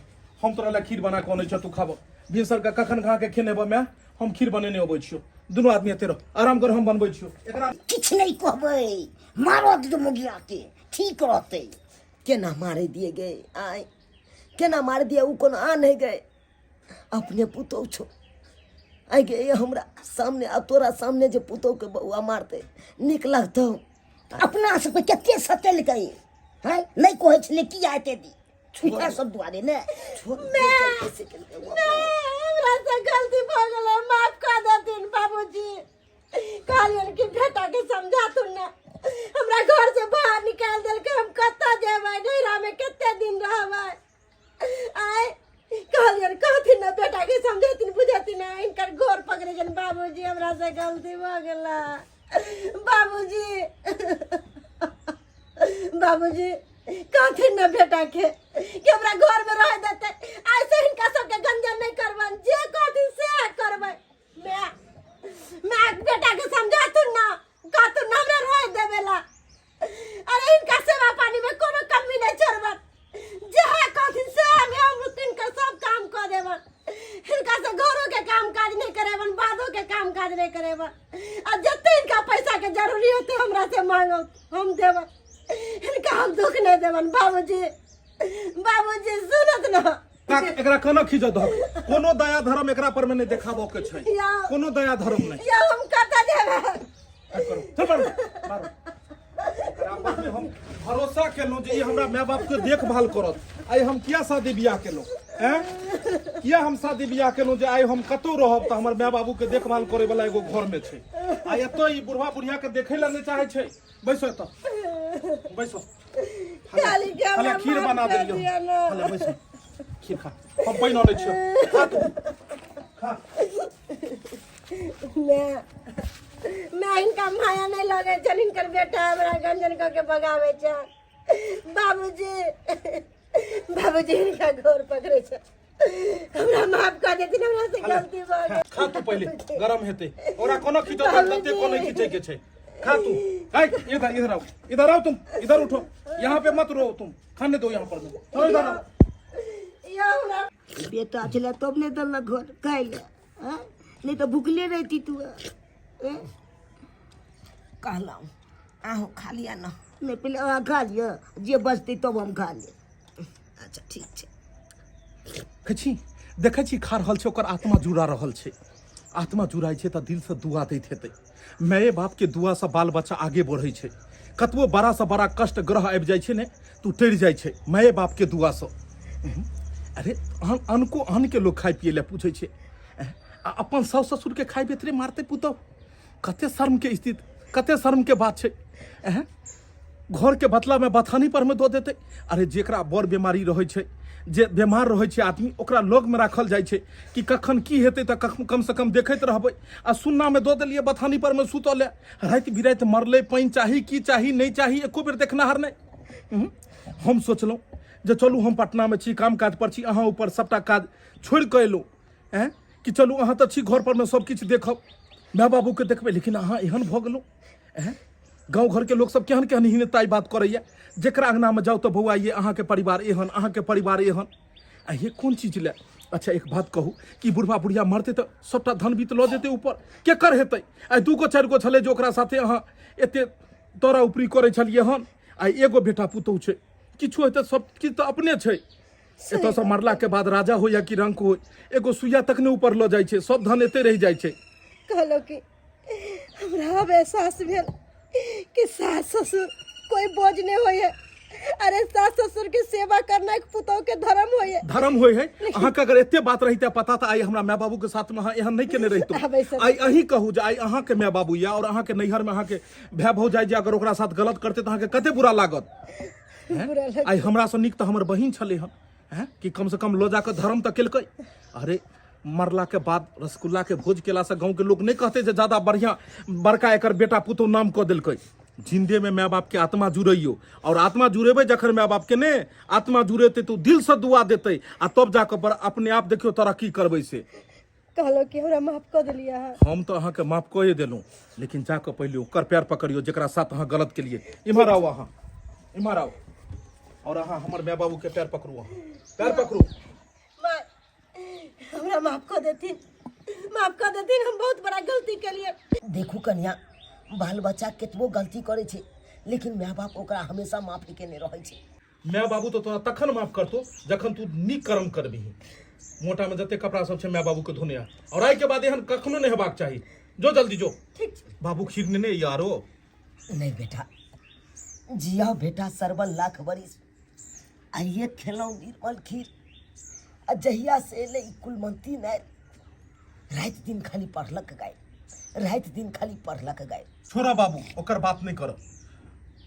हम तोरा ला खीर बना के आनै छ तू खाबो भिनसर के कखन खा के खेनेबो मैं हम खीर बनेने अबै छियो दुनू आदमी एते रह आराम कर हम बनबै छियो एकरा किछ नहीं कहबै मारो दे मुगिया के ठीक रहते केना मारे दिए गए आय केना मार दिए उ कोनो आ नहीं गए अपने पुतौ छो आई गए हमरा सामने आ तोरा सामने जे पुतौ के बउआ मारते निक लगतौ अपना से कते सतेल गई है नहीं कहै छले की आते दी छुटा सब दुआरे ने हमरा से गलती भ गेलै माफ कर देथिन बाबूजी कहलियन कि बेटा के समझातुन ना हमरा घर से बाहर निकाल देलकै हम कत्ता जेबै डेरा में कते दिन रहबै आय कहलियन कहथिन ना बेटा के समझेथिन बुझेथिन ना इनकर गोर पकड़े जन बाबूजी हमरा से गलती भ गेला बाबूजी कहथिन ना बेटा के कि हमरा घर में रह देते ऐसे इनका सबके गंजन नहीं करबन जे कहथिन से करबै मैं बेटा के समझातुन ना कहतुन ना हमरा रह देबेला अरे इनका सेवा पानी में कोनो कमी नहीं छोड़बन जे कहथिन से हम इनका सब काम कर देबन इनका से घरों के काम काज नहीं करेबन बादों के काम काज नहीं करेबन और जते इनका पैसा के जरूरी होते हमरा से मांगो हम देबन इनका हम दुख नहीं देबन बाबूजी सुनत ना एकरा कना खिज द कोनो दया धर्म एकरा पर में नहीं देखाबो के छै कोनो दया धर्म नहीं या हम कता देबे चल मारो एकरा पर में हम भरोसा केलौ जे ई हमरा माय बाप के देखभाल करत आई हम किया शादी बियाह केलौ हैं किया हम शादी बियाह केलौ जे आई हम कतौ रहब त हमर माय बाबू के देखभाल करे वाला एगो घर में छै आ एतो ई बुढ़वा बुढ़िया के देखै ला नहीं चाहे छै बैसो बैसो खाली खीर बना देलियो खाली बैसो खीर खा हम पानी आनै छियो खा तू खा मैं इनका माया नहीं लगे चल इनकर बेटा हमरा गंजन के भगावे छ बाबूजी इनका घोर पकड़े छ हमरा माफ कर देथिन हमरा से गलती भ गेल खा तू पहले गरम हेते ओरा कोनो खींचो तते कोनो खींचे के छै खा तू इधर आओ तुम इधर उठो यहाँ पे मत रो तुम खाने दो यहाँ पर चलो इधर आओ बेटा चला तब ने दल घर खाई ले नहीं तो भूखले रहती तू कहलौ आहू खा लिया ना नहीं पहले खा लिया जे बचती तब हम खा ले अच्छा ठीक छै कछि देखै छी खा रहल छै ओकर आत्मा जुड़ा रहल छै आत्मा जुड़ाई छै त दिल से दुआ दैत हेतै माय बाप के दुआ से बाल बच्चा आगे बढ़ै छै कतबो बड़ा से बड़ा कष्ट ग्रह आबि जाइ छै ने तू टर जाइ छै माय बाप के दुआ से अरे अन्न के लोग खाइ पिए ले पूछे छै अपन सास ससुर के खाइ बेतरे मारते पुतौ कते शर्म के स्थिति कते शर्म के बात छै घर के बतला में बथानी पर में दो देते अरे जेकरा बड़ बीमारी रहै छै जे बीमार रहै छै आदमी ओकरा लग में राखल जाइ छै कि कखन की हेतै त कम से कम देखैत रहबै आ सुन्ना में दो देलिए बथानी पर में सुतल राति बिराति मरले पानि चाही की चाही नहीं चाही एको बेर देखनाहार नहीं हम सोचलहुँ जे चलू हम पटना में छी काम काज पर छी अहाँ ऊपर सबटा काज छोड़ि कऽ एलहुँ कि चलू अहाँ तऽ छी घर पर में सब किछु देखब, माय बाबू के देखबै, लेकिन अहाँ एहन भऽ गेलहुँ। गाँव घर के लोग सब केहन केहन हीनताई बात करैया, जेकरा अंगना में जाओ तो बौआ ये अहाँ के परिवार एहन, अहाँ के परिवार एहन। आ ये कोन चीज ले? अच्छा एक बात कहू कि बुढ़वा बुढ़िया मरते तो सबटा धन बीत लऽ जेतै ऊपर, के कर हेतै? आ 2 गो 4 गो छलै जे ओकरा साथे अहाँ एते तोरा उपरी करै छलियै हन। आ एगो बेटा पुतहु छै, किछु हेतै सब किछु तऽ अपने छै। एतऽ से मरला के बाद राजा हो या कि रंक हो, एगो सुइया तक ने ऊपर लऽ जाइ छै, सब धन एते रह जाइ छै। कहलो कि हमरा अब एहसास भेल कि सास ससुर कोई बोझ नहीं होए। अरे सास ससुर के सेवा करना एक पुतोह के धर्म होए। धर्म होय है। अहाँ के अगर एते बात रहिते पता तो आई हमरा माय बाबू के साथ में अहाँ एहन नहीं केने रहितो। आई अही कहू जे आई अहाँ के माय बाबू या और अहाँ के नैहर में अहाँ के भाई भौजाई जे अगर ओकरा साथ गलत करते तो अहाँ के कते बुरा लागत। आई हमरा से नीक तो हमर बहिन छले हन, हैं कि कम से कम लो जाकर धर्म तक केलकै। अरे मरला के बाद रसगुल्ला के भोज केला से गांव के लोग नहीं कहते जे ज्यादा बढ़िया बड़का एकर बेटा पुतहु नाम कऽ देलकै। जिंदे में माय बाप के आत्मा जुड़ैयो, और आत्मा जुड़ेबे जखन माय बाप के ने आत्मा जुड़ेते तो दिल से दुआ देते, आ तब जाकर अपने आप देखियो तरक्की करबै से। कहलो कि हमरा माफ कर दिलिया है। हम तो अहाँ के माफ कऽ देलहुँ, लेकिन जाकर पहले ओकर पैर पकड़ियो जेकरा साथ अहाँ गलत केलिए। इम्हर आओ, अहाँ इम्हर आओ, और अहाँ हमर माय बाबू के पैर पकड़ू, अहाँ पैर पकड़ू। माँ हमरा माफ कर देती, माफ कर देती, हम बहुत बड़ा गलती के लिए। देखू कन्या, बाल बच्चा केतबो गलती करे छे, लेकिन माय बाप ओकरा हमेशा माफी केने रहै छे। माय बाबू तो तोरा तखन माफ करतो जखन तू नीक कर्म करबिही। मोटा में जते कपड़ा सब छे माय बाबू के धोने आ, और आई के बाद एहन कखनो नहीं हेबाक चाही। जो जल्दी जो। ठीक छे। बाबू खीर ने यारो। नहीं बेटा, जिया बेटा सरबल लाख बरिस। आइए खेलौं निर्मल खीर, आ जहिया से एले कुलमंती ने रात दिन खाली पढ़लक गाय, रात दिन खाली पढ़लक गाय। छोरा बाबू ओकर बात नहीं करब।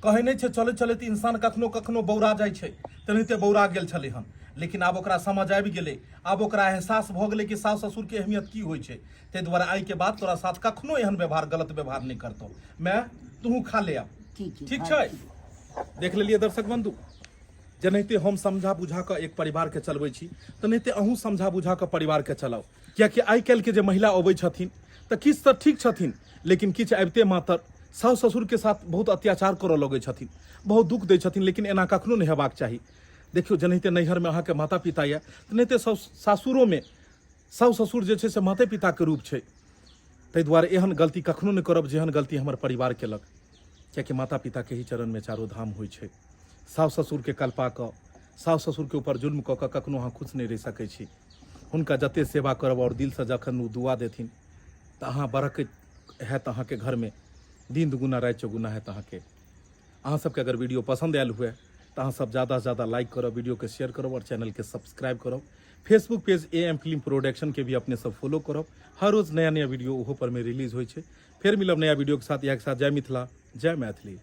कहे नहीं छे चले चले तो इंसान कखनो कखनो बौरा जाय छे, तेनाहिते बौरा गेल छले हन। लेकिन आब ओकरा समझ आबि गेलै, आब ओकरा एहसास भ गेलै कि सास ससुर के अहमियत की होइ छै। ताहि दुआरे आई के बाद तोरा साथ कखनो एहन व्यवहार गलत व्यवहार नहीं करतो। मैं तू खा ले आब, ठीक छै? देख लेलिए दर्शक बंधु, जेनाहिते हम समझा बुझा कऽ एक परिवार के चलबै छी, तेनाहिते अहूँ समझा बुझा कऽ परिवार के चलाउ। कियाकि आइ काल्हि के जे महिला अबै छथिन तऽ किछु तऽ ठीक छथिन, लेकिन किछु आबिते मात्र सास ससुर के साथ बहुत अत्याचार करऽ लगै छथिन, बहुत दुख दै छथिन। लेकिन एना कखनो नहीं हेबाक चाही। देखियो जेनाहिते नैहर में अहाँके माता पिता यऽ, तेनाहिते सासुरो में सास ससुर जे छै से माते पिता के रूप छै। ताहि दुआरे एहन गलती कखनो नहीं करब जेहन गलती हमर परिवार केलक। कियाकि माता पिता के ही चरण में चारो धाम होइ छै। सास ससुर के कल्पा कऽ, सास ससुर के ऊपर जुल्म कऽ कऽ कखनो अहाँ खुश नहीं रहि सकै छी। हुनका जते सेवा करब और दिल से जखन ओ दुआ देथिन तऽ अहाँ बरकैत हैत अहाँके घर में, दिन दुगुना राति चौगुना हैत अहाँके। अहाँ सबके अगर वीडियो पसंद आयल हुए तो अहाँ सब ज़्यादा से ज़्यादा लाइक करब, वीडियो के शेयर करब और चैनल के सब्सक्राइब करब। Facebook page AM film production के भी अपने सब फॉलो करब। हर रोज नया नया वीडियो ओहो पर में रिलीज होइ छै। फिर मिलब नया वीडियो के साथ। जय मिथिला, जय मैथिली।